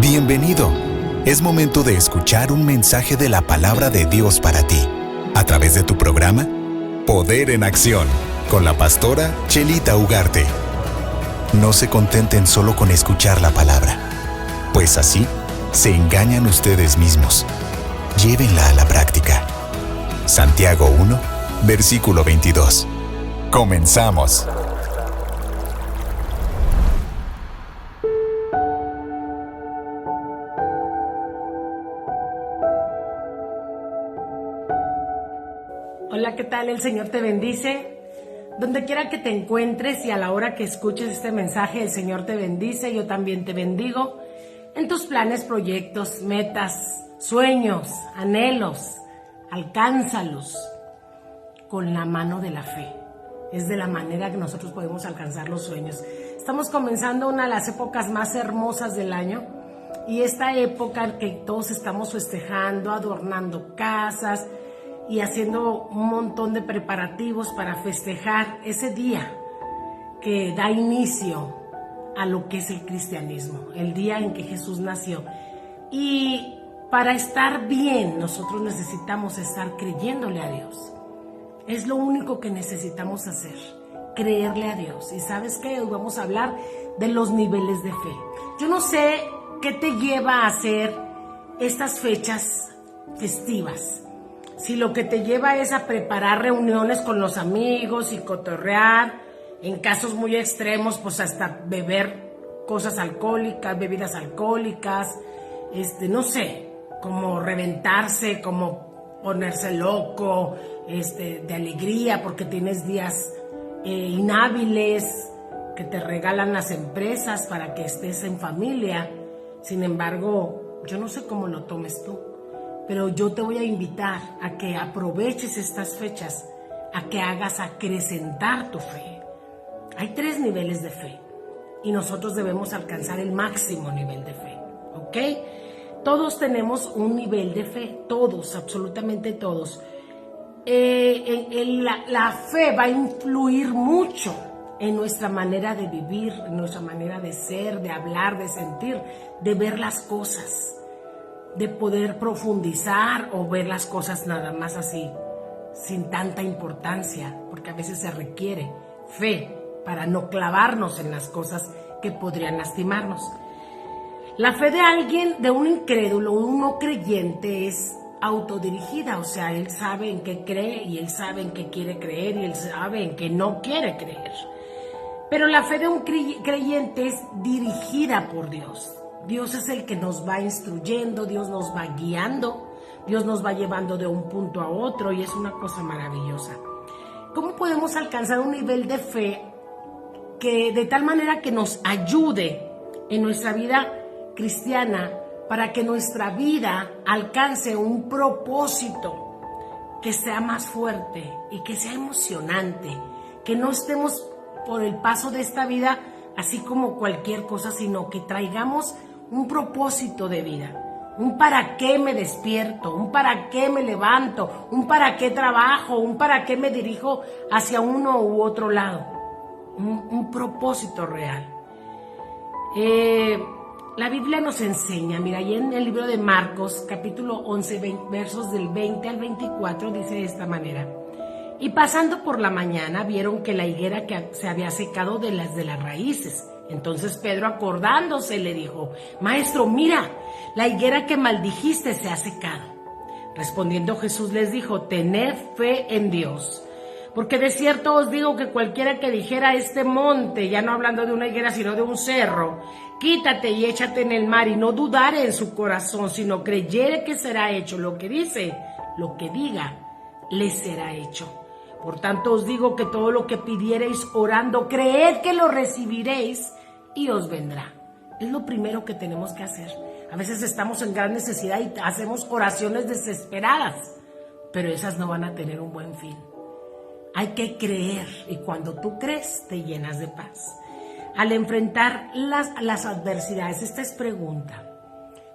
Bienvenido. Es momento de escuchar un mensaje de la palabra de Dios para ti, a través de tu programa Poder en Acción, con la pastora Chelita Ugarte. No se contenten solo con escuchar la palabra, pues así se engañan ustedes mismos. Llévenla a la práctica. Santiago 1, versículo 22. Comenzamos. Hola, ¿qué tal? El Señor te bendice. Donde quiera que te encuentres y a la hora que escuches este mensaje, el Señor te bendice. Yo también te bendigo en tus planes, proyectos, metas, sueños, anhelos. Alcánzalos con la mano de la fe. Es de la manera que nosotros podemos alcanzar los sueños. Estamos comenzando una de las épocas más hermosas del año, y esta época que todos estamos festejando, adornando casas y haciendo un montón de preparativos para festejar ese día que da inicio a lo que es el cristianismo, el día en que Jesús nació. Y para estar bien, nosotros necesitamos estar creyéndole a Dios. Es lo único que necesitamos hacer, creerle a Dios. Y ¿sabes qué? Hoy vamos a hablar de los niveles de fe. Yo no sé qué te lleva a hacer estas fechas festivas. Si lo que te lleva es a preparar reuniones con los amigos y cotorrear, en casos muy extremos, pues hasta beber cosas alcohólicas, bebidas alcohólicas, no sé, como reventarse, como ponerse loco, de alegría porque tienes días inhábiles que te regalan las empresas para que estés en familia. Sin embargo, yo no sé cómo lo tomes tú, pero yo te voy a invitar a que aproveches estas fechas, a que hagas acrecentar tu fe. Hay 3 niveles de fe y nosotros debemos alcanzar el máximo nivel de fe, ¿ok? Todos tenemos un nivel de fe, todos, absolutamente todos. La fe va a influir mucho en nuestra manera de vivir, en nuestra manera de ser, de hablar, de sentir, de ver las cosas, de poder profundizar o ver las cosas nada más así, sin tanta importancia, porque a veces se requiere fe para no clavarnos en las cosas que podrían lastimarnos. La fe de alguien, de un incrédulo, un no creyente, es autodirigida, o sea, él sabe en qué cree y él sabe en qué quiere creer y él sabe en qué no quiere creer. Pero la fe de un creyente es dirigida por Dios. Dios es el que nos va instruyendo, Dios nos va guiando, Dios nos va llevando de un punto a otro, y es una cosa maravillosa. ¿Cómo podemos alcanzar un nivel de fe que de tal manera que nos ayude en nuestra vida cristiana, para que nuestra vida alcance un propósito que sea más fuerte y que sea emocionante, que no estemos por el paso de esta vida así como cualquier cosa, sino que traigamos un propósito de vida, un para qué me despierto, un para qué me levanto, un para qué trabajo, un para qué me dirijo hacia uno u otro lado, un propósito real. La Biblia nos enseña, mira, ahí en el libro de Marcos, capítulo 11, versos del 20 al 24, dice de esta manera: y pasando por la mañana vieron que la higuera que se había secado de las raíces. Entonces Pedro, acordándose, le dijo: Maestro, mira, la higuera que maldijiste se ha secado. Respondiendo Jesús les dijo: tened fe en Dios, porque de cierto os digo que cualquiera que dijera a este monte, ya no hablando de una higuera sino de un cerro, quítate y échate en el mar, y no dudare en su corazón, sino creyere que será hecho lo que dice, lo que diga, le será hecho. Por tanto os digo que todo lo que pidiereis orando, creed que lo recibiréis y os vendrá. Es lo primero que tenemos que hacer. A veces estamos en gran necesidad y hacemos oraciones desesperadas, pero esas no van a tener un buen fin. Hay que creer, y cuando tú crees te llenas de paz. Al enfrentar las adversidades, esta es pregunta.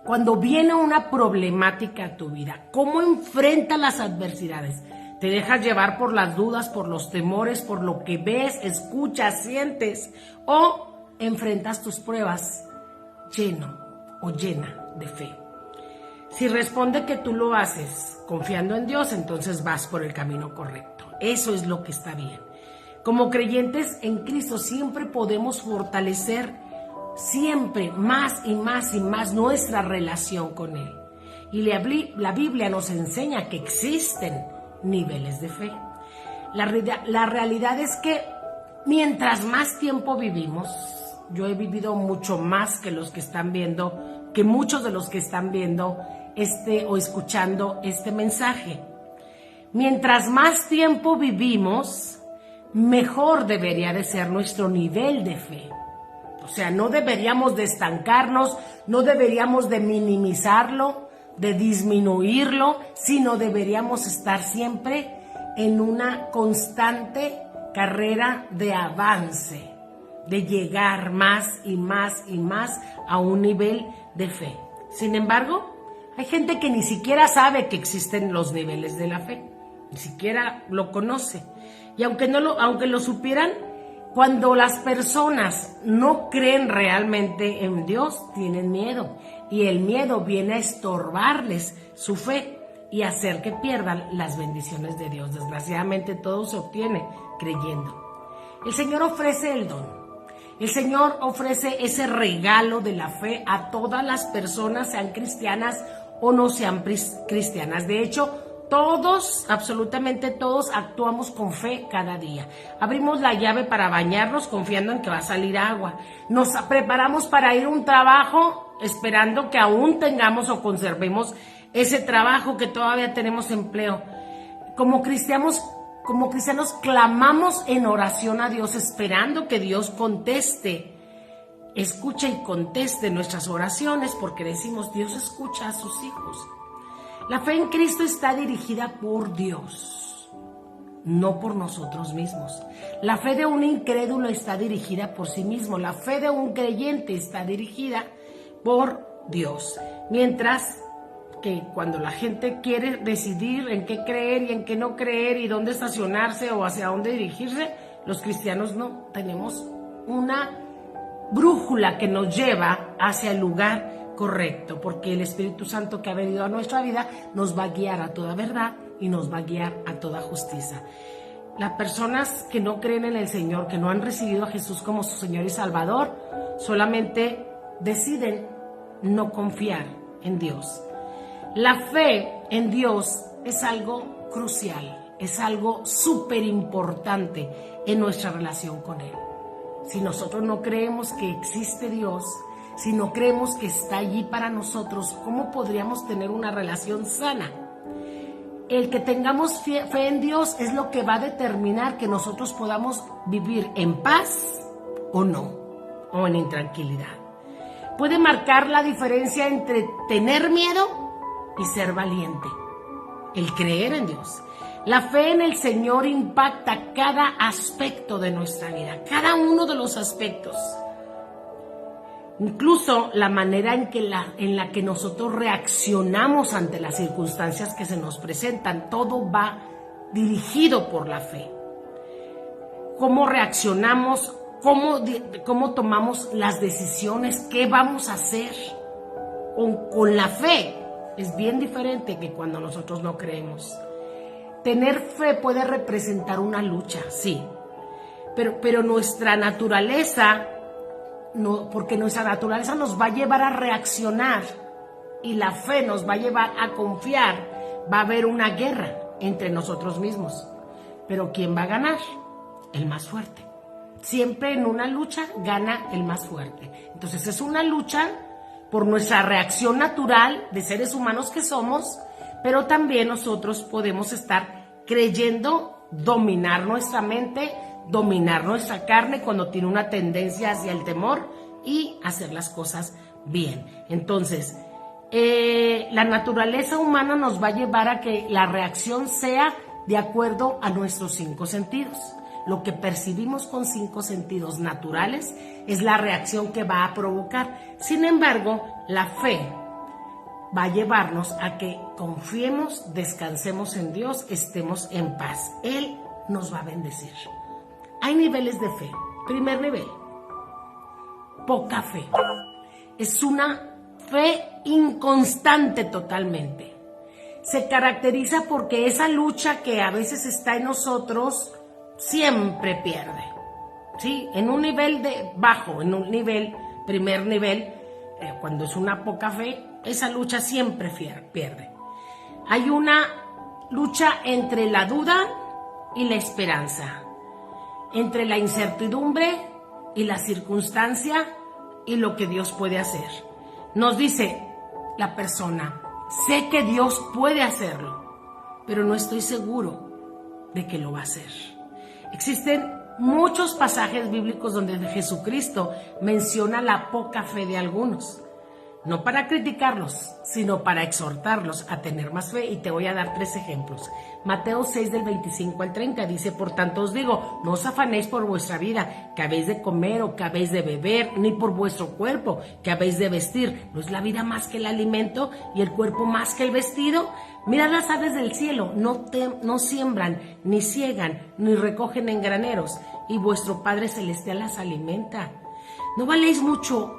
Cuando viene una problemática a tu vida, ¿cómo enfrentas las adversidades? ¿Te dejas llevar por las dudas, por los temores, por lo que ves, escuchas, sientes? ¿O enfrentas tus pruebas lleno o llena de fe. Si responde que tú lo haces confiando en Dios, entonces vas por el camino correcto. Eso es lo que está bien. Como creyentes en Cristo siempre podemos fortalecer siempre más y más y más nuestra relación con Él. Y la Biblia nos enseña que existen niveles de fe. La realidad es que mientras más tiempo vivimos, yo he vivido mucho más que los que están viendo, que muchos de los que están viendo o escuchando este mensaje. Mientras más tiempo vivimos, mejor debería de ser nuestro nivel de fe. O sea, no deberíamos de estancarnos, no deberíamos de minimizarlo, de disminuirlo, sino deberíamos estar siempre en una constante carrera de avance, de llegar más y más y más a un nivel de fe. Sin embargo, hay gente que ni siquiera sabe que existen los niveles de la fe, ni siquiera lo conoce. Y aunque lo supieran, cuando las personas no creen realmente en Dios, tienen miedo. Y el miedo viene a estorbarles su fe y hacer que pierdan las bendiciones de Dios. Desgraciadamente todo se obtiene creyendo. El Señor ofrece el don. El Señor ofrece ese regalo de la fe a todas las personas, sean cristianas o no sean cristianas. De hecho, todos, absolutamente todos, actuamos con fe cada día. Abrimos la llave para bañarnos confiando en que va a salir agua. Nos preparamos para ir a un trabajo esperando que aún tengamos o conservemos ese trabajo, que todavía tenemos empleo. Como cristianos clamamos en oración a Dios esperando que Dios escuche y conteste nuestras oraciones, porque decimos, Dios escucha a sus hijos. La fe en Cristo está dirigida por Dios, no por nosotros mismos. La fe de un incrédulo está dirigida por sí mismo. La fe de un creyente está dirigida por Dios. Mientras que cuando la gente quiere decidir en qué creer y en qué no creer y dónde estacionarse o hacia dónde dirigirse, los cristianos no tenemos una brújula que nos lleva hacia el lugar correcto, porque el Espíritu Santo que ha venido a nuestra vida nos va a guiar a toda verdad y nos va a guiar a toda justicia. Las personas que no creen en el Señor, que no han recibido a Jesús como su Señor y Salvador, solamente deciden no confiar en Dios. La fe en Dios es algo crucial, es algo súper importante en nuestra relación con Él. Si nosotros no creemos que existe Dios, si no creemos que está allí para nosotros, ¿cómo podríamos tener una relación sana? El que tengamos fe en Dios es lo que va a determinar que nosotros podamos vivir en paz o no, o en intranquilidad. Puede marcar la diferencia entre tener miedo y ser valiente. El creer en Dios. La fe en el Señor impacta cada aspecto de nuestra vida, cada uno de los aspectos. Incluso la manera en la que nosotros reaccionamos ante las circunstancias que se nos presentan, todo va dirigido por la fe. Cómo reaccionamos, cómo tomamos las decisiones, qué vamos a hacer con la fe. Es bien diferente que cuando nosotros no creemos. Tener fe puede representar una lucha, sí, pero nuestra naturaleza, no, porque nuestra naturaleza nos va a llevar a reaccionar y la fe nos va a llevar a confiar. Va a haber una guerra entre nosotros mismos, pero ¿quién va a ganar? El más fuerte. Siempre en una lucha gana el más fuerte. Entonces es una lucha por nuestra reacción natural de seres humanos que somos, pero también nosotros podemos estar creyendo dominar nuestra mente, dominar nuestra carne cuando tiene una tendencia hacia el temor y hacer las cosas bien. Entonces, la naturaleza humana nos va a llevar a que la reacción sea de acuerdo a nuestros 5 sentidos. Lo que percibimos con 5 sentidos naturales es la reacción que va a provocar. Sin embargo, la fe va a llevarnos a que confiemos, descansemos en Dios, estemos en paz. Él nos va a bendecir. Hay niveles de fe. Primer nivel, poca fe. Es una fe inconstante totalmente. Se caracteriza porque esa lucha que a veces está en nosotros siempre pierde. ¿Sí? En un nivel bajo, en un primer nivel, cuando es una poca fe, esa lucha siempre pierde. Hay una lucha entre la duda y la esperanza, entre la incertidumbre y la circunstancia y lo que Dios puede hacer. Nos dice la persona: sé que Dios puede hacerlo, pero no estoy seguro de que lo va a hacer. Existen muchos pasajes bíblicos donde Jesucristo menciona la poca fe de algunos, no para criticarlos, sino para exhortarlos a tener más fe, y te voy a dar 3 ejemplos. Mateo 6 del 25 al 30 dice: por tanto os digo, no os afanéis por vuestra vida, que habéis de comer o que habéis de beber, ni por vuestro cuerpo, que habéis de vestir. ¿No es la vida más que el alimento y el cuerpo más que el vestido? Mirad las aves del cielo, no siembran, ni siegan, ni recogen en graneros, y vuestro Padre Celestial las alimenta. ¿No valéis mucho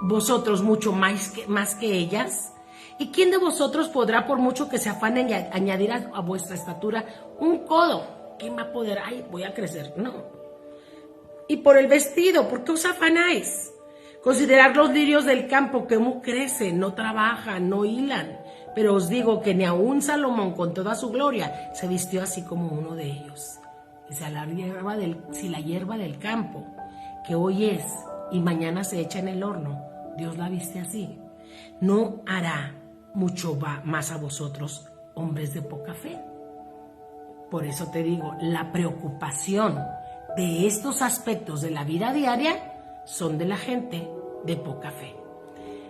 vosotros mucho más que ellas? ¿Y quién de vosotros podrá, por mucho que se afane, añadir a vuestra estatura un codo? ¿Quién va a poder? Ay, voy a crecer. No. Y por el vestido, ¿por qué os afanáis? Considerad los lirios del campo, cómo crecen, no trabajan, no hilan. Pero os digo que ni aun Salomón, con toda su gloria, se vistió así como uno de ellos. Si la hierba del campo, que hoy es y mañana se echa en el horno, Dios la viste así, ¿no hará mucho más a vosotros, hombres de poca fe? Por eso te digo, la preocupación de estos aspectos de la vida diaria son de la gente de poca fe.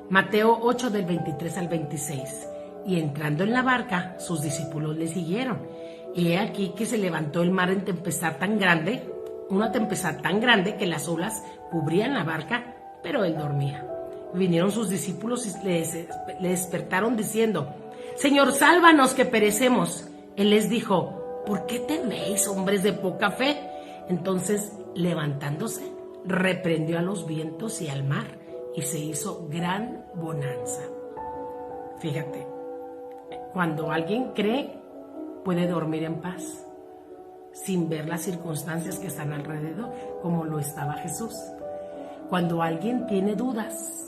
Mateo 8 del 23 al 26. Y entrando en la barca, sus discípulos le siguieron. Y he aquí que se levantó el mar en tempestad tan grande, una tempestad tan grande que las olas cubrían la barca, pero él dormía. Vinieron sus discípulos y le despertaron diciendo: Señor, sálvanos que perecemos. Él les dijo: ¿por qué teméis, hombres de poca fe? Entonces, levantándose, reprendió a los vientos y al mar, y se hizo gran bonanza. Fíjate, cuando alguien cree, puede dormir en paz, sin ver las circunstancias que están alrededor, como lo estaba Jesús. Cuando alguien tiene dudas,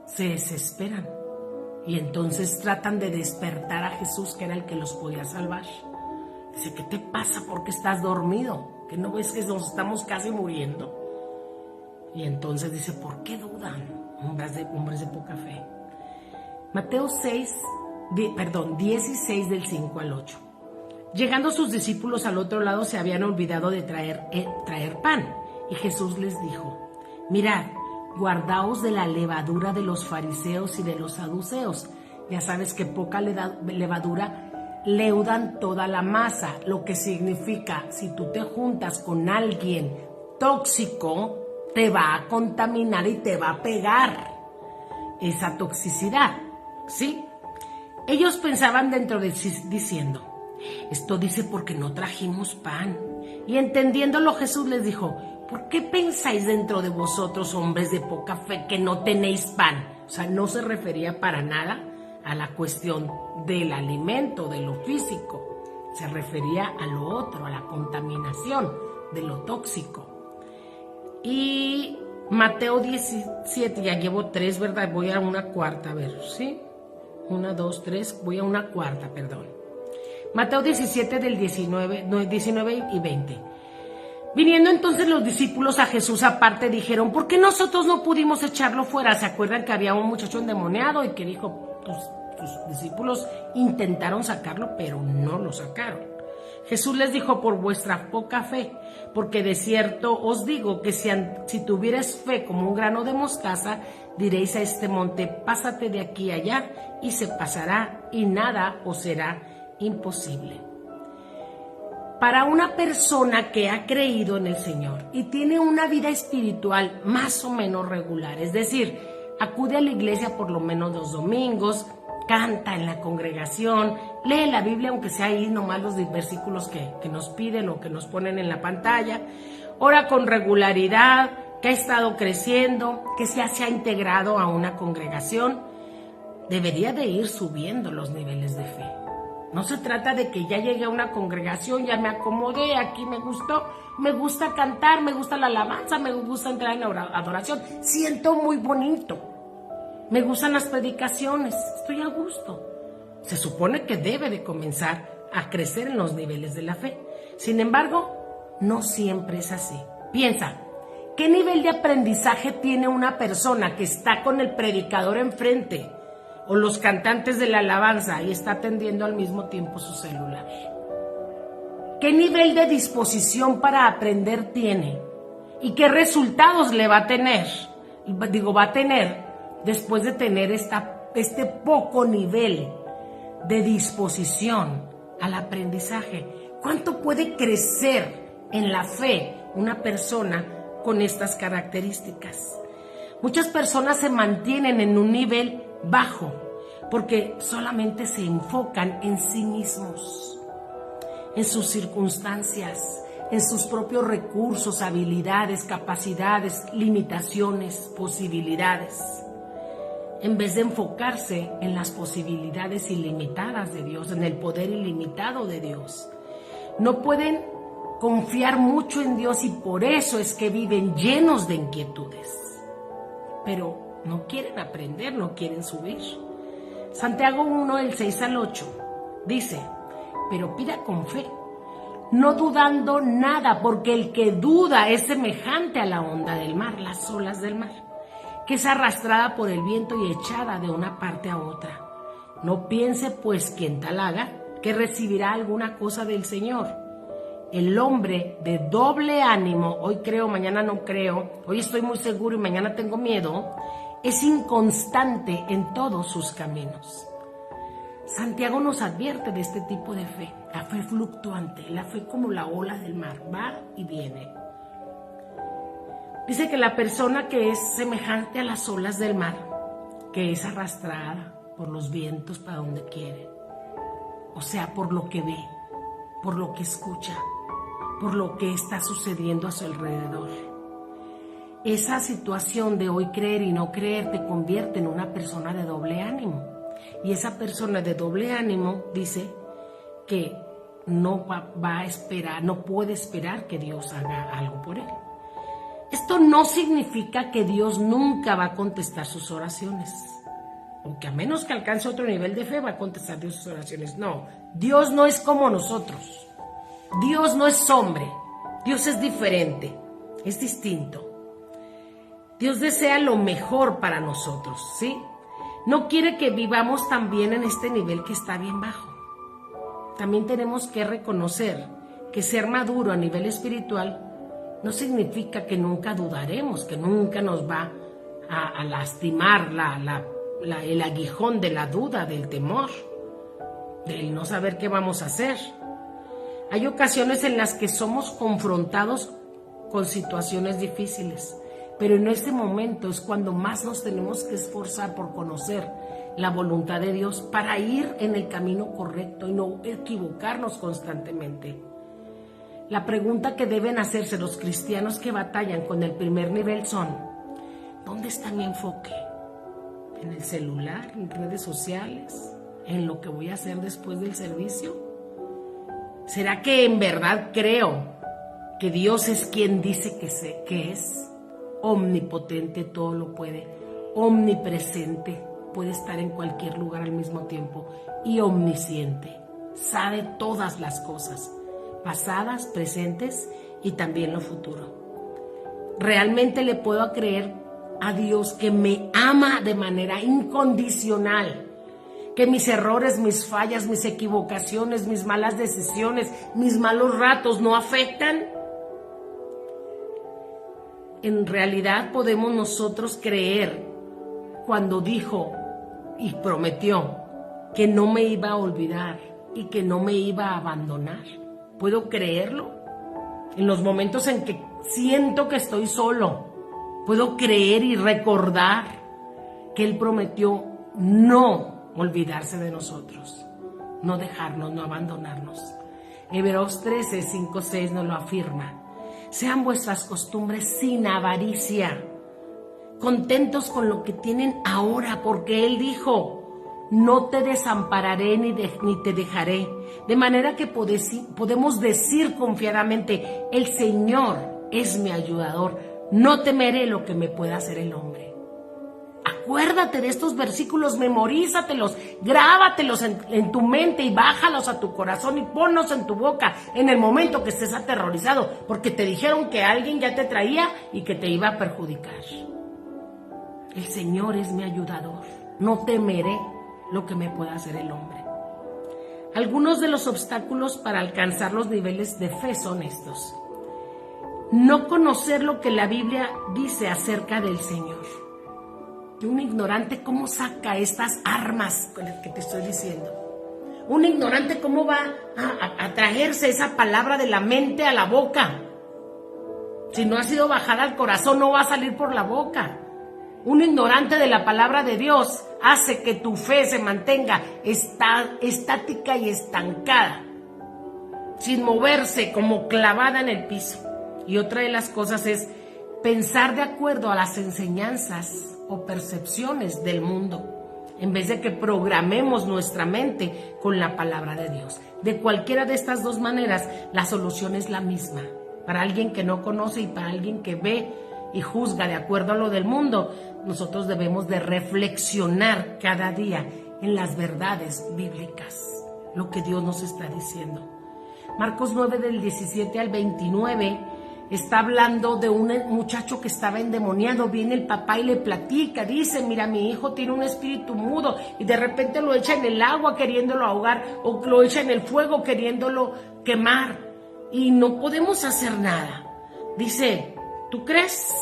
se desesperan y entonces tratan de despertar a Jesús, que era el que los podía salvar. Dice: ¿qué te pasa? ¿Por qué estás dormido? ¿Que no ves que nos estamos casi muriendo? Y entonces dice: ¿por qué dudan, hombres de poca fe? Mateo 16 del 5 al 8. Llegando sus discípulos al otro lado, se habían olvidado de traer pan, y Jesús les dijo: mirad, guardaos de la levadura de los fariseos y de los saduceos. Ya sabes que poca levadura leudan toda la masa, lo que significa, si tú te juntas con alguien tóxico, te va a contaminar y te va a pegar esa toxicidad, ¿sí? Ellos pensaban dentro de sí diciendo: esto dice porque no trajimos pan. Y entendiéndolo, Jesús les dijo: ¿por qué pensáis dentro de vosotros, hombres de poca fe, que no tenéis pan? O sea, no se refería para nada a la cuestión del alimento, de lo físico. Se refería a lo otro, a la contaminación, de lo tóxico. Y Mateo 17, ya llevo 3, ¿verdad? Voy a una cuarta, a ver, ¿sí? 1, 2, 3, voy a una cuarta, perdón. Mateo 17 del 19 y 20. Viniendo entonces los discípulos a Jesús aparte, dijeron: ¿por qué nosotros no pudimos echarlo fuera? ¿Se acuerdan que había un muchacho endemoniado y que dijo, tus discípulos intentaron sacarlo, pero no lo sacaron? Jesús les dijo: por vuestra poca fe, porque de cierto os digo que si tuvierais fe como un grano de mostaza, diréis a este monte: pásate de aquí a allá, y se pasará, y nada os será imposible. Para una persona que ha creído en el Señor y tiene una vida espiritual más o menos regular, es decir, acude a la iglesia por lo menos 2 domingos, canta en la congregación, lee la Biblia, aunque sea ahí nomás los versículos que nos piden o que nos ponen en la pantalla, ora con regularidad, que ha estado creciendo, que se ha integrado a una congregación, debería de ir subiendo los niveles de fe. No se trata de que ya llegué a una congregación, ya me acomodé, aquí me gustó, me gusta cantar, me gusta la alabanza, me gusta entrar en la adoración, siento muy bonito, me gustan las predicaciones, estoy a gusto. Se supone que debe de comenzar a crecer en los niveles de la fe. Sin embargo, no siempre es así. Piensa, ¿qué nivel de aprendizaje tiene una persona que está con el predicador enfrente o los cantantes de la alabanza y está atendiendo al mismo tiempo su celular? ¿Qué nivel de disposición para aprender tiene? ¿Y qué resultados le va a tener? Va a tener después de tener este poco nivel de disposición al aprendizaje. ¿Cuánto puede crecer en la fe una persona con estas características? Muchas personas se mantienen en un nivel bajo porque solamente se enfocan en sí mismos, en sus circunstancias, en sus propios recursos, habilidades, capacidades, limitaciones, posibilidades, en vez de enfocarse en las posibilidades ilimitadas de Dios, en el poder ilimitado de Dios. No pueden confiar mucho en Dios y por eso es que viven llenos de inquietudes, pero no quieren aprender, no quieren subir. Santiago 1, del 6 al 8, dice, pero pida con fe, no dudando nada, porque el que duda es semejante a la onda del mar, las olas del mar, que es arrastrada por el viento y echada de una parte a otra. No piense pues quien tal haga, que recibirá alguna cosa del Señor. El hombre de doble ánimo, hoy creo, mañana no creo, hoy estoy muy seguro y mañana tengo miedo, es inconstante en todos sus caminos. Santiago nos advierte de este tipo de fe, la fe fluctuante, la fe como la ola del mar, va y viene. Dice que la persona que es semejante a las olas del mar, que es arrastrada por los vientos para donde quiere, o sea, por lo que ve, por lo que escucha, por lo que está sucediendo a su alrededor. Esa situación de hoy creer y no creer te convierte en una persona de doble ánimo. Y esa persona de doble ánimo dice que no va a esperar, no puede esperar que Dios haga algo por él. Esto no significa que Dios nunca va a contestar sus oraciones, o que a menos que alcance otro nivel de fe va a contestar Dios sus oraciones. No, Dios no es como nosotros. Dios no es hombre. Dios es diferente, es distinto. Dios desea lo mejor para nosotros, ¿sí? No quiere que vivamos también en este nivel que está bien bajo. También tenemos que reconocer que ser maduro a nivel espiritual no significa que nunca dudaremos, que nunca nos va a lastimar el aguijón de la duda, del temor, del no saber qué vamos a hacer. Hay ocasiones en las que somos confrontados con situaciones difíciles, pero en este momento es cuando más nos tenemos que esforzar por conocer la voluntad de Dios para ir en el camino correcto y no equivocarnos constantemente. La pregunta que deben hacerse los cristianos que batallan con el primer nivel son: ¿dónde está mi enfoque? ¿En el celular? ¿En redes sociales? ¿En lo que voy a hacer después del servicio? ¿Será que en verdad creo que Dios es quien dice que es? Omnipotente, todo lo puede, omnipresente, puede estar en cualquier lugar al mismo tiempo, y omnisciente, sabe todas las cosas, pasadas, presentes y también lo futuro. ¿Realmente le puedo creer a Dios que me ama de manera incondicional? Que mis errores, mis fallas, mis equivocaciones, mis malas decisiones, mis malos ratos no afectan. En realidad podemos nosotros creer cuando dijo y prometió que no me iba a olvidar y que no me iba a abandonar. ¿Puedo creerlo? En los momentos en que siento que estoy solo, puedo creer y recordar que Él prometió no olvidarse de nosotros, no dejarnos, no abandonarnos. Hebreos 13, 5, 6 nos lo afirma. Sean vuestras costumbres sin avaricia, contentos con lo que tienen ahora, porque Él dijo: no te desampararé ni te dejaré. De manera que podemos decir confiadamente, el Señor es mi ayudador, no temeré lo que me pueda hacer el hombre. Acuérdate de estos versículos, memorízatelos, grábatelos en tu mente y bájalos a tu corazón y ponlos en tu boca en el momento que estés aterrorizado, porque te dijeron que alguien ya te traía y que te iba a perjudicar. El Señor es mi ayudador, no temeré lo que me pueda hacer el hombre. Algunos de los obstáculos para alcanzar los niveles de fe son estos: no conocer lo que la Biblia dice acerca del Señor. Un ignorante, ¿cómo saca estas armas que te estoy diciendo? Un ignorante, ¿cómo va a traerse esa palabra de la mente a la boca? Si no ha sido bajada al corazón, no va a salir por la boca. Un ignorante de la palabra de Dios hace que tu fe se mantenga estática y estancada, sin moverse, como clavada en el piso. Y otra de las cosas es pensar de acuerdo a las enseñanzas o percepciones del mundo, en vez de que programemos nuestra mente con la palabra de Dios. De cualquiera de estas dos maneras, la solución es la misma. Para alguien que no conoce y para alguien que ve y juzga de acuerdo a lo del mundo, nosotros debemos de reflexionar cada día en las verdades bíblicas, lo que Dios nos está diciendo. Marcos 9 del 17 al 29 está hablando de un muchacho que estaba endemoniado. Viene el papá y le platica, dice: mira, mi hijo tiene un espíritu mudo, y de repente lo echa en el agua queriéndolo ahogar, o lo echa en el fuego queriéndolo quemar, y no podemos hacer nada. Dice: ¿tú crees?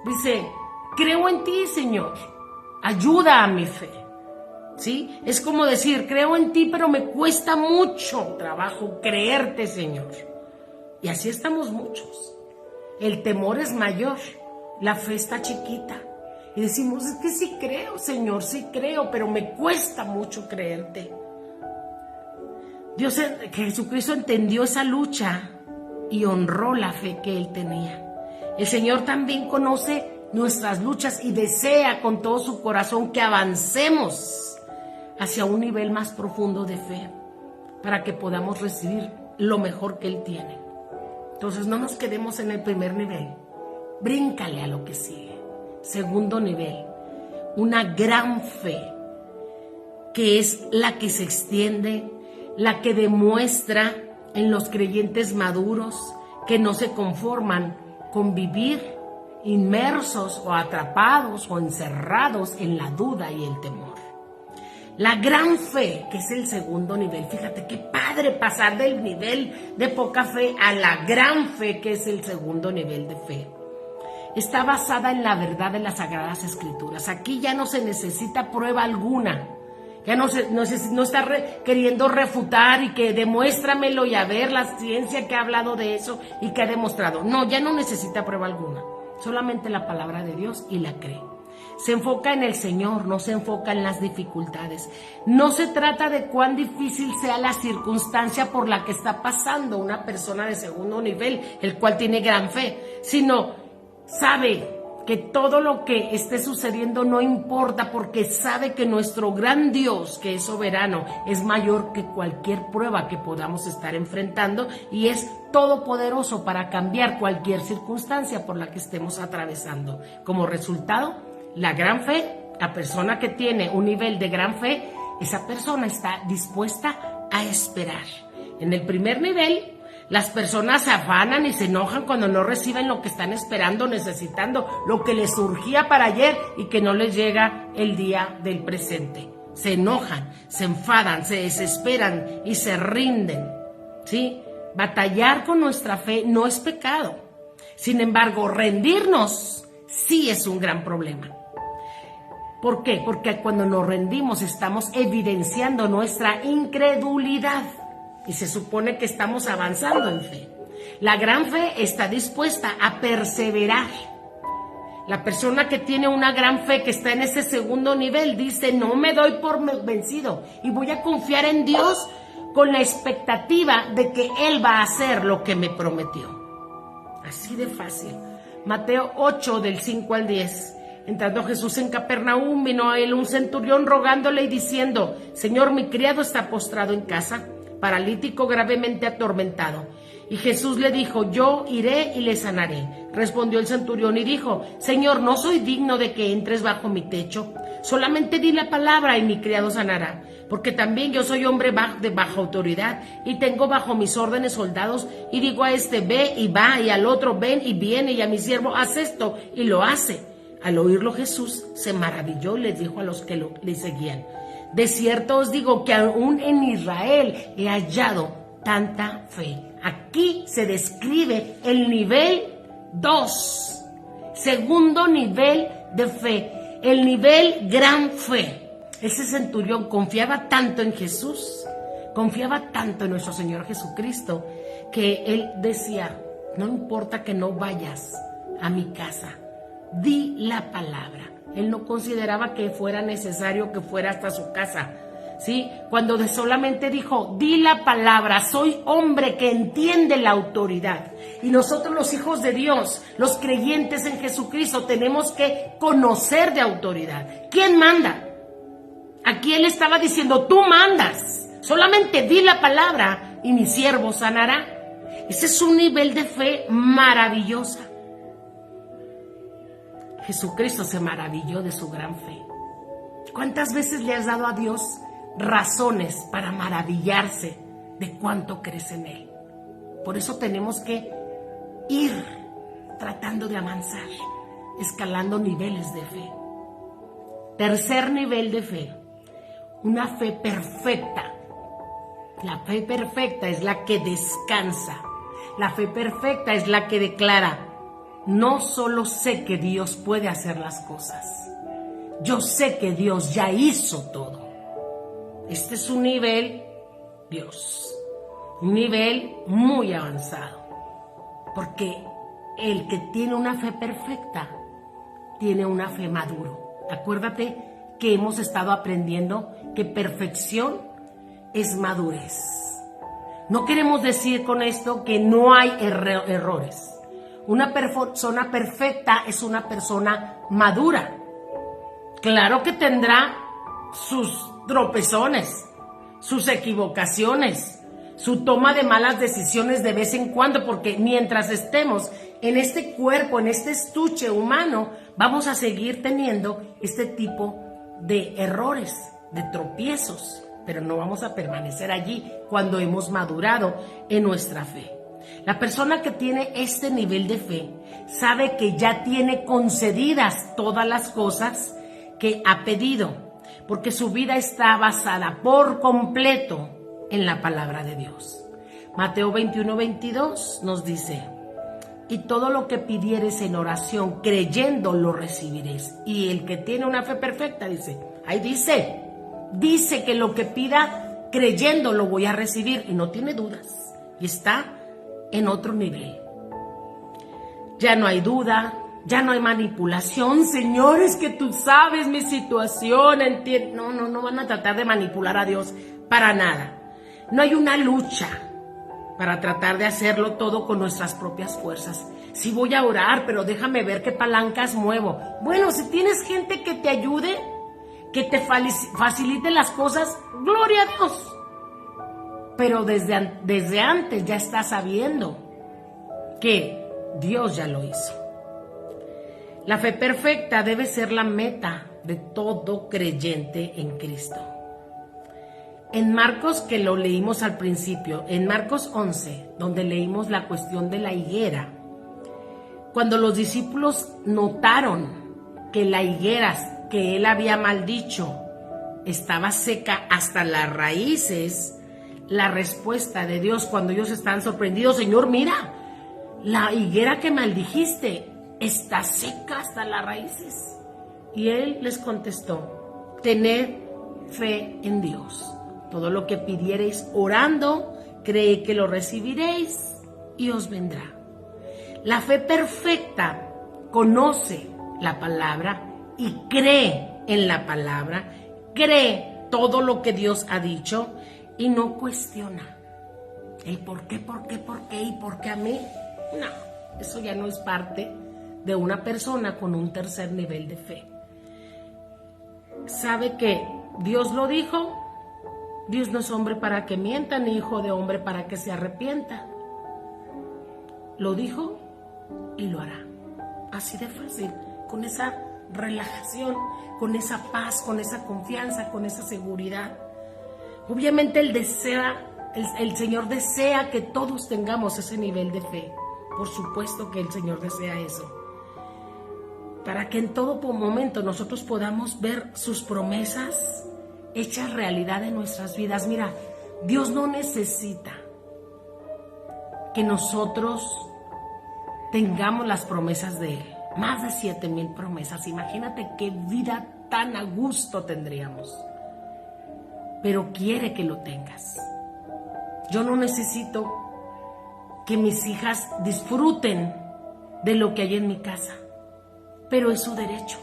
Dice: creo en ti, Señor, ayuda a mi fe. ¿Sí? Es como decir: creo en ti, pero me cuesta mucho trabajo creerte, Señor. Y así estamos muchos. El temor es mayor, la fe está chiquita. Y decimos: es que sí creo, Señor, sí creo, pero me cuesta mucho creerte. Jesucristo entendió esa lucha y honró la fe que Él tenía. El Señor también conoce nuestras luchas y desea con todo su corazón que avancemos hacia un nivel más profundo de fe, para que podamos recibir lo mejor que Él tiene. Entonces no nos quedemos en el primer nivel, bríncale a lo que sigue. Segundo nivel, una gran fe, que es la que se extiende, la que demuestra en los creyentes maduros que no se conforman con vivir inmersos o atrapados o encerrados en la duda y el temor. La gran fe, que es el segundo nivel. Fíjate qué padre pasar del nivel de poca fe a la gran fe, que es el segundo nivel de fe. Está basada en la verdad de las Sagradas Escrituras. Aquí ya no se necesita prueba alguna. Ya no está queriendo refutar y que demuéstramelo y a ver la ciencia que ha hablado de eso y que ha demostrado. No, ya no necesita prueba alguna. Solamente la palabra de Dios y la cree. Se enfoca en el Señor, no se enfoca en las dificultades. No se trata de cuán difícil sea la circunstancia por la que está pasando una persona de segundo nivel, el cual tiene gran fe, sino sabe que todo lo que esté sucediendo no importa, porque sabe que nuestro gran Dios, que es soberano, es mayor que cualquier prueba que podamos estar enfrentando y es todopoderoso para cambiar cualquier circunstancia por la que estemos atravesando. Como resultado, la gran fe, la persona que tiene un nivel de gran fe, esa persona está dispuesta a esperar. En el primer nivel, las personas se afanan y se enojan cuando no reciben lo que están esperando, necesitando, lo que les surgía para ayer y que no les llega el día del presente. Se enojan, se enfadan, se desesperan y se rinden, ¿sí? Batallar con nuestra fe no es pecado. Sin embargo, rendirnos sí es un gran problema. ¿Por qué? Porque cuando nos rendimos estamos evidenciando nuestra incredulidad y se supone que estamos avanzando en fe. La gran fe está dispuesta a perseverar. La persona que tiene una gran fe, que está en ese segundo nivel, dice: no me doy por vencido y voy a confiar en Dios con la expectativa de que Él va a hacer lo que me prometió. Así de fácil. Mateo 8 del 5 al 10. Entrando Jesús en Capernaum, vino a él un centurión rogándole y diciendo: Señor, mi criado está postrado en casa, paralítico, gravemente atormentado. Y Jesús le dijo: yo iré y le sanaré. Respondió el centurión y dijo: Señor, no soy digno de que entres bajo mi techo. Solamente di la palabra y mi criado sanará. Porque también yo soy hombre de baja autoridad y tengo bajo mis órdenes soldados, y digo a este: ve y va, y al otro: ven y viene, y a mi siervo: haz esto, y lo hace. Al oírlo Jesús se maravilló y les dijo a los que le seguían: de cierto os digo que aún en Israel he hallado tanta fe. Aquí se describe el nivel 2, segundo nivel de fe, el nivel gran fe. Ese centurión confiaba tanto en Jesús, confiaba tanto en nuestro Señor Jesucristo, que él decía: no importa que no vayas a mi casa, di la palabra. Él no consideraba que fuera necesario que fuera hasta su casa, ¿sí? Cuando solamente dijo: di la palabra, soy hombre que entiende la autoridad. Y nosotros, los hijos de Dios, los creyentes en Jesucristo, tenemos que conocer de autoridad. ¿Quién manda? Aquí él estaba diciendo: tú mandas, solamente di la palabra y mi siervo sanará. Ese es un nivel de fe maravillosa. Jesucristo se maravilló de su gran fe. ¿Cuántas veces le has dado a Dios razones para maravillarse de cuánto crees en Él? Por eso tenemos que ir tratando de avanzar, escalando niveles de fe. Tercer nivel de fe, una fe perfecta. La fe perfecta es la que descansa. La fe perfecta es la que declara: no solo sé que Dios puede hacer las cosas, yo sé que Dios ya hizo todo. Este es un nivel Dios, un nivel muy avanzado, porque el que tiene una fe perfecta tiene una fe maduro. Acuérdate que hemos estado aprendiendo que perfección es madurez. No queremos decir con esto que no hay errores. Una persona perfecta es una persona madura. Claro que tendrá sus tropezones, sus equivocaciones, su toma de malas decisiones de vez en cuando, porque mientras estemos en este cuerpo, en este estuche humano, vamos a seguir teniendo este tipo de errores, de tropiezos, pero no vamos a permanecer allí cuando hemos madurado en nuestra fe. La persona que tiene este nivel de fe sabe que ya tiene concedidas todas las cosas que ha pedido, porque su vida está basada por completo en la palabra de Dios. Mateo 21:22 nos dice: y todo lo que pidieres en oración, creyendo, lo recibiréis. Y el que tiene una fe perfecta dice, ahí dice que lo que pida creyendo lo voy a recibir, y no tiene dudas, y está en otro nivel. Ya no hay duda, ya no hay manipulación. Señor, es que tú sabes mi situación, no van a tratar de manipular a Dios para nada. No hay una lucha para tratar de hacerlo todo con nuestras propias fuerzas. Sí voy a orar, pero déjame ver qué palancas muevo. Bueno, si tienes gente que te ayude, que te facilite las cosas, gloria a Dios. Pero desde antes ya estás sabiendo que Dios ya lo hizo. La fe perfecta debe ser la meta de todo creyente en Cristo. En Marcos, que lo leímos al principio, en Marcos 11, donde leímos la cuestión de la higuera, cuando los discípulos notaron que la higuera que él había maldicho estaba seca hasta las raíces, la respuesta de Dios cuando ellos estaban sorprendidos: Señor, mira, la higuera que maldijiste está seca hasta las raíces. Y él les contestó: tened fe en Dios. Todo lo que pidiereis orando, cree que lo recibiréis y os vendrá. La fe perfecta conoce la palabra y cree en la palabra, cree todo lo que Dios ha dicho y no cuestiona el por qué y por qué a mí. No, eso ya no es parte de una persona con un tercer nivel de fe. Sabe que Dios lo dijo, Dios no es hombre para que mienta, ni hijo de hombre para que se arrepienta. Lo dijo y lo hará. Así de fácil, con esa relajación, con esa paz, con esa confianza, con esa seguridad. Obviamente el Señor desea que todos tengamos ese nivel de fe. Por supuesto que el Señor desea eso. Para que en todo momento nosotros podamos ver sus promesas hechas realidad en nuestras vidas. Mira, Dios no necesita que nosotros tengamos las promesas de Él. Más de 7,000 promesas. Imagínate qué vida tan a gusto tendríamos. Pero quiere que lo tengas. Yo no necesito que mis hijas disfruten de lo que hay en mi casa, pero es su derecho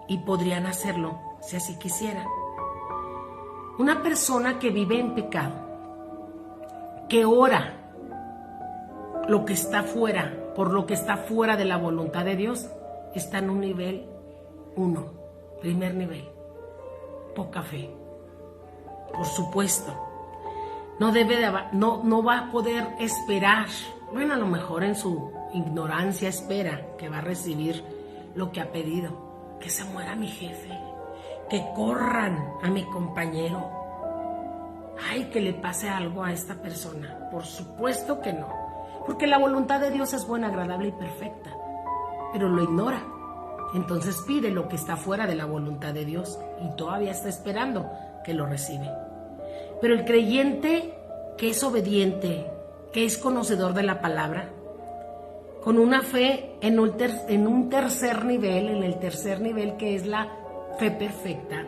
y podrían hacerlo si así quisieran. Una persona que vive en pecado, que ora lo que está fuera, por lo que está fuera de la voluntad de Dios, está en un nivel 1, primer nivel, poca fe. Por supuesto, no va a poder esperar. Bueno, a lo mejor en su ignorancia espera que va a recibir lo que ha pedido, que se muera mi jefe, que corran a mi compañero, ay, que le pase algo a esta persona. Por supuesto que no, porque la voluntad de Dios es buena, agradable y perfecta, pero lo ignora. Entonces pide lo que está fuera de la voluntad de Dios y todavía está esperando que lo recibe. Pero el creyente que es obediente, que es conocedor de la palabra, con una fe en un tercer nivel, en el tercer nivel que es la fe perfecta,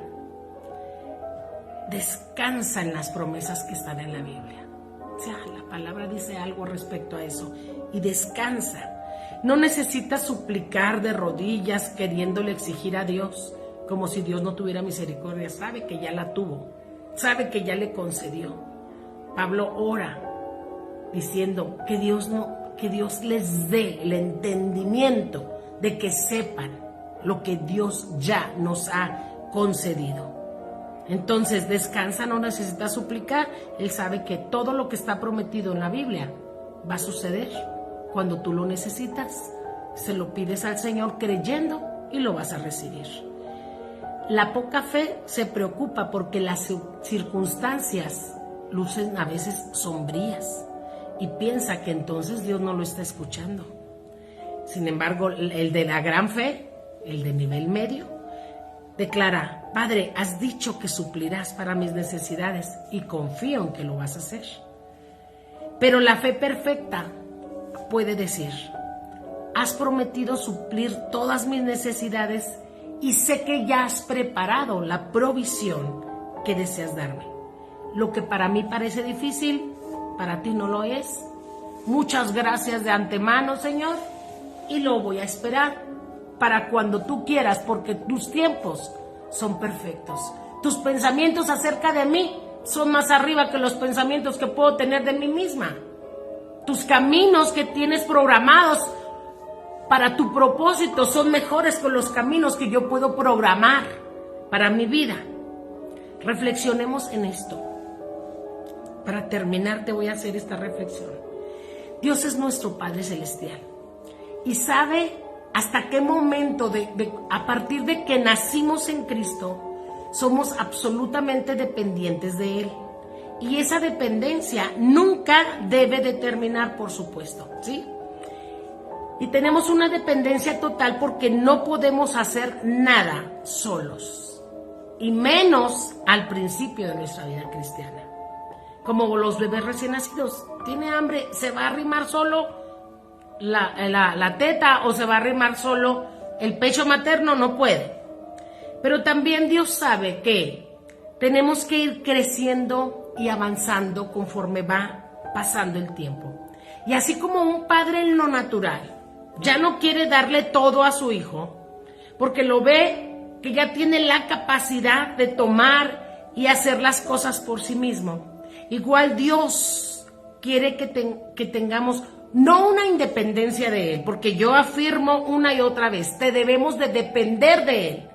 descansa en las promesas que están en la Biblia. O sea, la palabra dice algo respecto a eso y descansa. No necesita suplicar de rodillas queriéndole exigir a Dios como si Dios no tuviera misericordia. Sabe que ya la tuvo, sabe que ya le concedió. Pablo ora diciendo que Dios les dé el entendimiento de que sepan lo que Dios ya nos ha concedido. Entonces descansa, no necesita suplicar. Él sabe que todo lo que está prometido en la Biblia va a suceder. Cuando tú lo necesitas, se lo pides al Señor creyendo y lo vas a recibir. La poca fe se preocupa porque las circunstancias lucen a veces sombrías y piensa que entonces Dios no lo está escuchando. Sin embargo, el de la gran fe, el de nivel medio, declara: Padre, has dicho que suplirás para mis necesidades y confío en que lo vas a hacer. Pero la fe perfecta puede decir: has prometido suplir todas mis necesidades y sé que ya has preparado la provisión que deseas darme. Lo que para mí parece difícil, para ti no lo es. Muchas gracias de antemano, Señor, y lo voy a esperar para cuando tú quieras, porque tus tiempos son perfectos. Tus pensamientos acerca de mí son más arriba que los pensamientos que puedo tener de mí misma. Tus caminos que tienes programados para tu propósito son mejores que los caminos que yo puedo programar para mi vida. Reflexionemos en esto. Para terminar, te voy a hacer esta reflexión. Dios es nuestro Padre Celestial y sabe hasta qué momento, a partir de que nacimos en Cristo, somos absolutamente dependientes de Él. Y esa dependencia nunca debe de terminar, por supuesto, ¿sí? Y tenemos una dependencia total porque no podemos hacer nada solos, y menos al principio de nuestra vida cristiana. Como los bebés recién nacidos, tiene hambre, se va a arrimar solo la teta o se va a arrimar solo el pecho materno, no puede. Pero también Dios sabe que tenemos que ir creciendo y avanzando conforme va pasando el tiempo. Y así como un padre en lo natural ya no quiere darle todo a su hijo, porque lo ve que ya tiene la capacidad de tomar y hacer las cosas por sí mismo, igual Dios quiere que tengamos no una independencia de Él, porque yo afirmo una y otra vez, te debemos de depender de Él,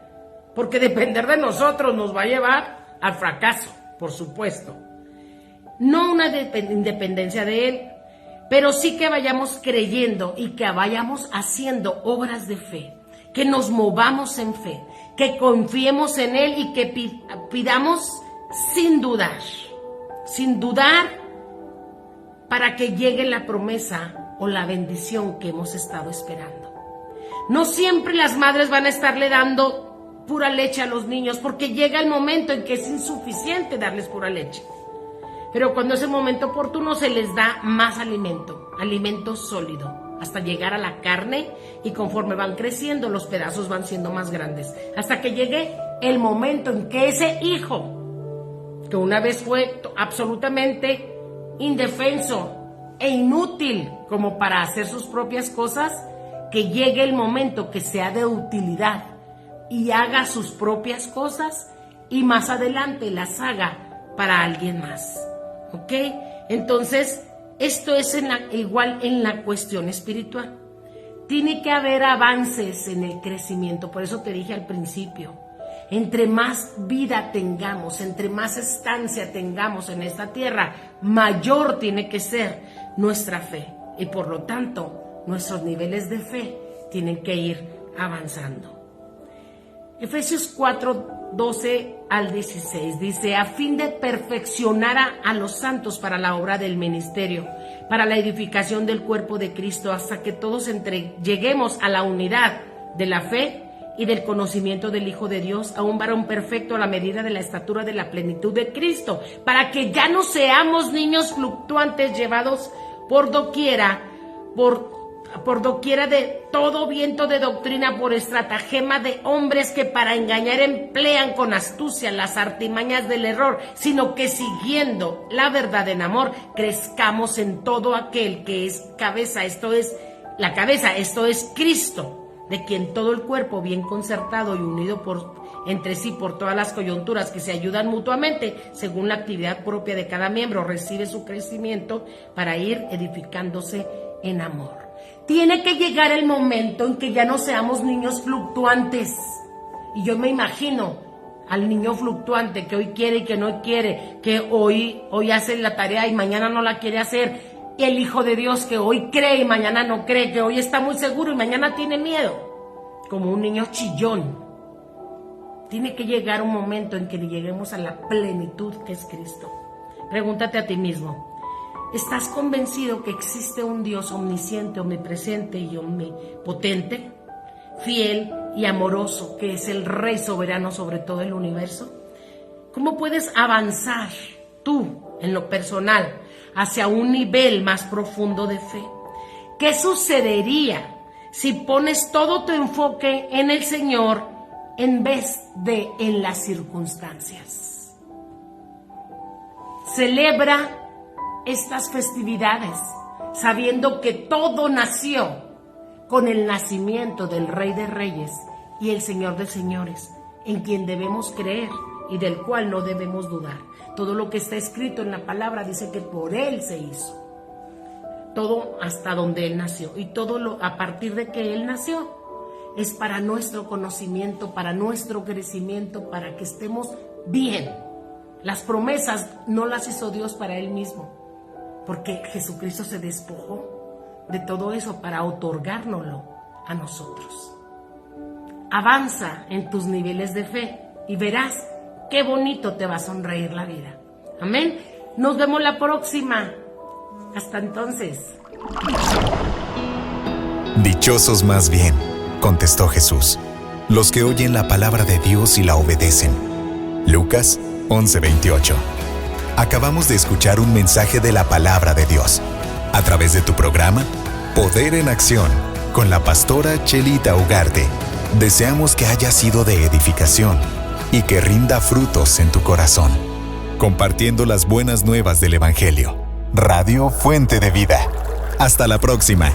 porque depender de nosotros nos va a llevar al fracaso, por supuesto. No una independencia de Él, pero sí que vayamos creyendo y que vayamos haciendo obras de fe, que nos movamos en fe, que confiemos en Él y que pidamos sin dudar para que llegue la promesa o la bendición que hemos estado esperando. No siempre las madres van a estarle dando pura leche a los niños, porque llega el momento en que es insuficiente darles pura leche. Pero cuando es el momento oportuno se les da más alimento sólido, hasta llegar a la carne, y conforme van creciendo los pedazos van siendo más grandes, hasta que llegue el momento en que ese hijo, que una vez fue absolutamente indefenso e inútil como para hacer sus propias cosas, que llegue el momento que sea de utilidad y haga sus propias cosas y más adelante las haga para alguien más. ¿Ok? Entonces, esto es igual en la cuestión espiritual. Tiene que haber avances en el crecimiento. Por eso te dije al principio, entre más vida tengamos, entre más estancia tengamos en esta tierra, mayor tiene que ser nuestra fe. Y por lo tanto, nuestros niveles de fe tienen que ir avanzando. Efesios 4:12 al 16 dice: a fin de perfeccionar a los santos para la obra del ministerio, para la edificación del cuerpo de Cristo, hasta que todos lleguemos a la unidad de la fe y del conocimiento del Hijo de Dios, a un varón perfecto a la medida de la estatura de la plenitud de Cristo, para que ya no seamos niños fluctuantes llevados por doquiera de todo viento de doctrina, por estratagema de hombres que para engañar emplean con astucia las artimañas del error, sino que siguiendo la verdad en amor, crezcamos en todo aquel que es cabeza, esto es Cristo, de quien todo el cuerpo bien concertado y unido entre sí por todas las coyunturas que se ayudan mutuamente, según la actividad propia de cada miembro, recibe su crecimiento para ir edificándose en amor. Tiene que llegar el momento en que ya no seamos niños fluctuantes. Y yo me imagino al niño fluctuante que hoy quiere y que no quiere, que hoy hace la tarea y mañana no la quiere hacer. Y el Hijo de Dios que hoy cree y mañana no cree, que hoy está muy seguro y mañana tiene miedo, como un niño chillón. Tiene que llegar un momento en que lleguemos a la plenitud que es Cristo. Pregúntate a ti mismo: ¿estás convencido que existe un Dios omnisciente, omnipresente y omnipotente, fiel y amoroso, que es el Rey soberano sobre todo el universo? ¿Cómo puedes avanzar tú, en lo personal, hacia un nivel más profundo de fe? ¿Qué sucedería si pones todo tu enfoque en el Señor en vez de en las circunstancias? Celebra estas festividades sabiendo que todo nació con el nacimiento del Rey de Reyes y el Señor de Señores, en quien debemos creer y del cual no debemos dudar. Todo lo que está escrito en la palabra dice que por Él se hizo todo, hasta donde Él nació, y todo a partir de que Él nació es para nuestro conocimiento, para nuestro crecimiento, para que estemos bien. Las promesas no las hizo Dios para Él mismo, porque Jesucristo se despojó de todo eso para otorgárnoslo a nosotros. Avanza en tus niveles de fe y verás qué bonito te va a sonreír la vida. Amén. Nos vemos la próxima. Hasta entonces. Dichosos más bien, contestó Jesús, los que oyen la palabra de Dios y la obedecen. Lucas 11:28. Acabamos de escuchar un mensaje de la palabra de Dios a través de tu programa Poder en Acción con la pastora Chelita Ugarte. Deseamos que haya sido de edificación y que rinda frutos en tu corazón. Compartiendo las buenas nuevas del Evangelio. Radio Fuente de Vida. Hasta la próxima.